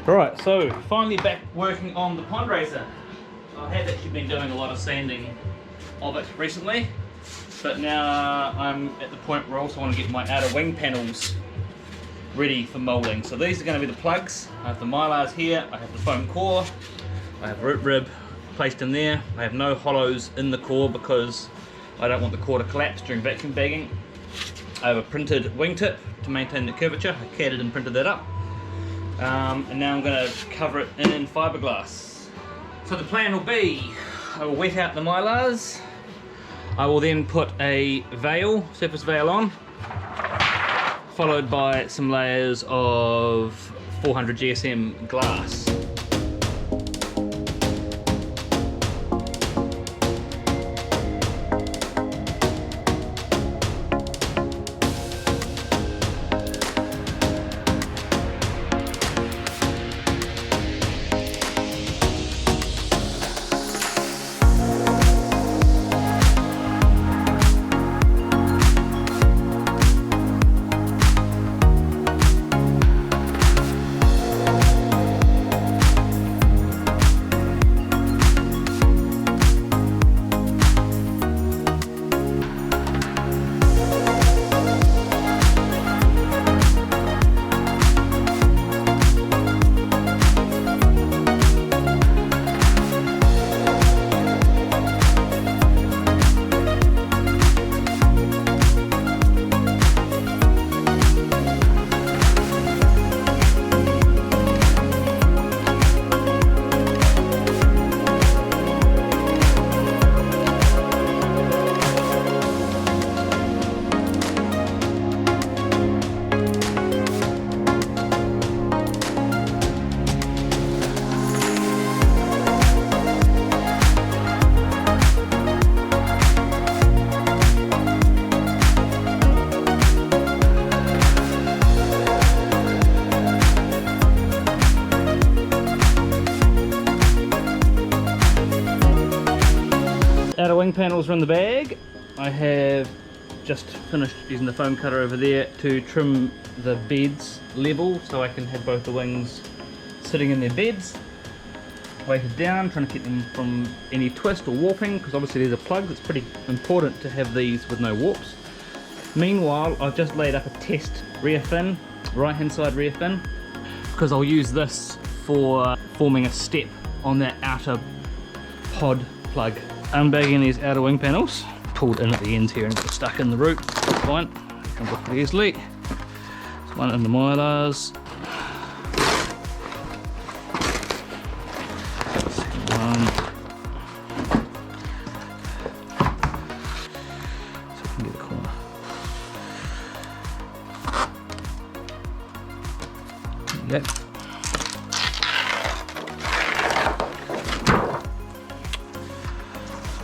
Right, so finally back working on the pond racer. I have actually been doing a lot of sanding of it recently, but now I'm at the point where I also want to get my outer wing panels ready for moulding. So these are going to be the plugs. I have the mylars here, I have the foam core, I have root rib placed in there. I have no hollows in the core because I don't want the core to collapse during vacuum bagging. I have a printed wingtip to maintain the curvature. I CAD'd and printed that up. And now I'm going to cover it in fiberglass. So the plan will be, I will wet out the mylars. I will then put a veil, surface veil on, followed by some layers of 400 GSM glass. Outer wing panels are in the bag. I have just finished using the foam cutter over there to trim the beds level so I can have both the wings sitting in their beds, weighted down, trying to keep them from any twist or warping, because obviously these are plugs. It's pretty important to have these with no warps. Meanwhile, I've just laid up a test rear fin, right hand side rear fin, because I'll use this for forming a step on that outer pod plug. Unbagging these outer wing panels, pulled in at the ends here and got stuck in the root. That's fine, comes off pretty easily. There's one in the mylars. Second one. So I can get a corner. There you go.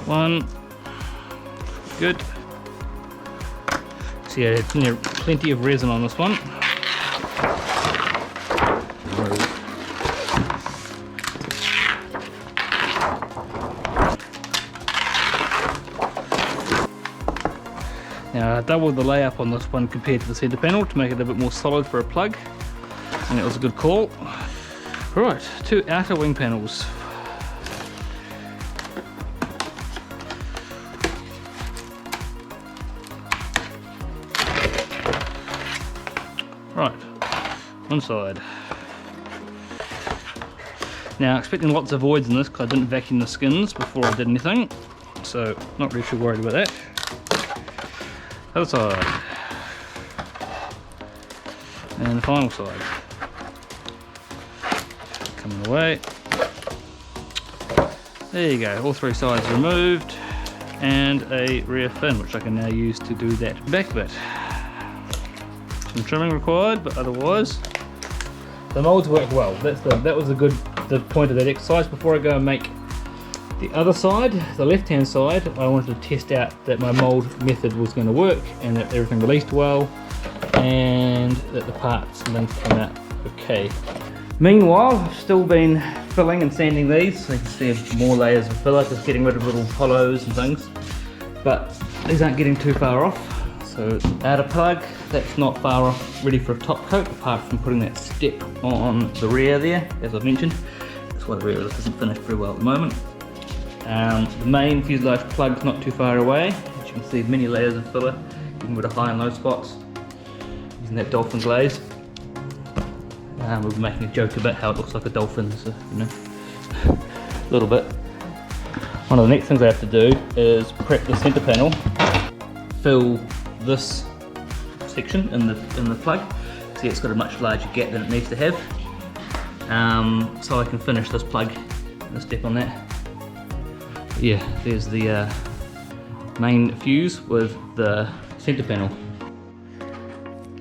One, good. See, I had plenty of resin on this one. Now I doubled the layup on this one compared to the centre panel to make it a bit more solid for a plug, and that was a good call. Right, 2 outer wing panels. Right, one side. Now, expecting lots of voids in this because I didn't vacuum the skins before I did anything, so not really too worried about that. Other side. And the final side. Coming away. There you go, all 3 sides removed, and a rear fin, which I can now use to do that back bit. Some trimming required, but otherwise the moulds work well. That was the point of that exercise. Before I go and make the other side, the left hand side, I wanted to test out that my mould method was going to work and that everything released well and that the parts and things came out okay. Meanwhile, I've still been filling and sanding these, so you can see more layers of filler, just getting rid of little hollows and things, but these aren't getting too far off. So outer plug, that's not far off ready for a top coat, apart from putting that step on the rear there, as I've mentioned. That's why the rear of this isn't finished very well at the moment. The main fuselage plug's not too far away. As you can see, many layers of filler, even with the high and low spots, using that dolphin glaze. We'll be making a joke about how it looks like a dolphin, so, you know, a little bit. One of the next things I have to do is prep the centre panel, fill this section in the plug. See, it's got a much larger gap than it needs to have, so I can finish this plug. The step on that. Yeah, there's the main fuse with the centre panel.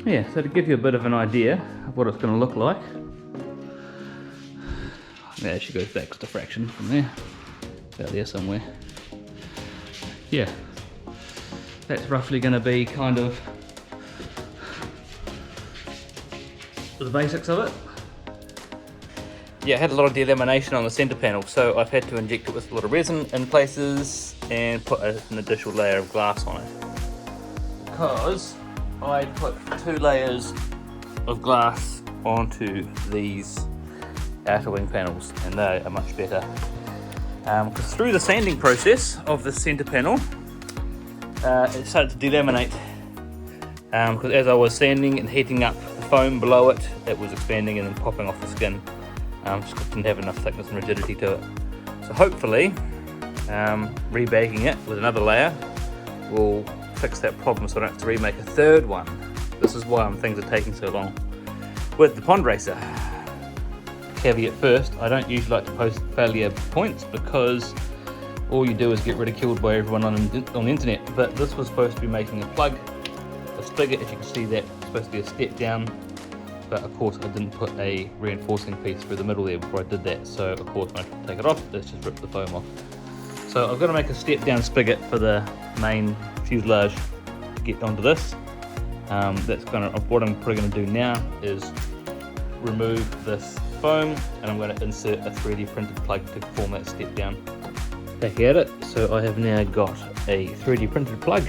Yeah, so to give you a bit of an idea of what it's going to look like. There she goes back to fraction from there. About there somewhere. Yeah, that's roughly going to be kind of the basics of it. Yeah, I had a lot of delamination on the centre panel, so I've had to inject it with a lot of resin in places and put an additional layer of glass on it. Because I put 2 layers of glass onto these outer wing panels, and they are much better. Because through the sanding process of the centre panel, it started to delaminate. Because as I was sanding and heating up the foam below it, it was expanding and then popping off the skin. Just didn't have enough thickness and rigidity to it. So hopefully, rebagging it with another layer will fix that problem, so I don't have to remake a third one. This is why things are taking so long with the pond racer. Caveat first, I don't usually like to post failure points because all you do is get ridiculed by everyone on the internet. But this was supposed to be making a plug, a spigot, as you can see that, supposed to be a step down. But of course I didn't put a reinforcing piece through the middle there before I did that, so of course when I take it off, let's just rip the foam off. So I've got to make a step down spigot for the main fuselage to get onto this. What I'm probably going to do now is remove this foam, and I'm going to insert a 3D printed plug to form that step down. Back at it, so I have now got a 3D printed plug,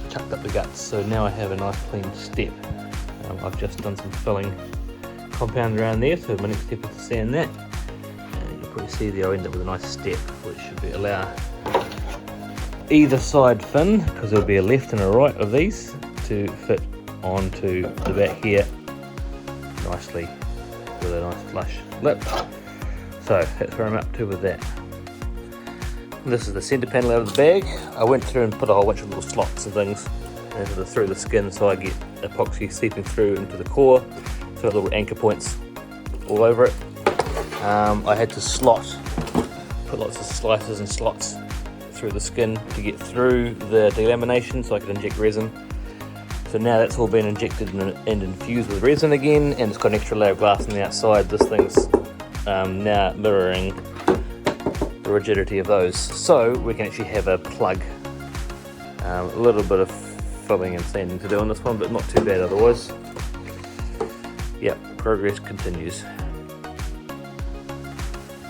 chucked up the guts, so now I have a nice clean step. I've just done some filling compound around there, so my next step is to sand that. And you'll probably see there I end up with a nice step, which should allow either side fin, because there'll be a left and a right of these, to fit onto the back here nicely with a nice flush lip. So that's where I'm up to with that. This is the centre panel out of the bag. I went through and put a whole bunch of little slots and things through the skin, so I get epoxy seeping through into the core, so little anchor points all over it. I had to put lots of slices and slots through the skin to get through the delamination so I could inject resin. So now that's all been injected and infused with resin again, and it's got an extra layer of glass on the outside. This thing's now mirroring the rigidity of those, so we can actually have a plug. A little bit of filling and sanding to do on this one, but not too bad otherwise. Yep, progress continues.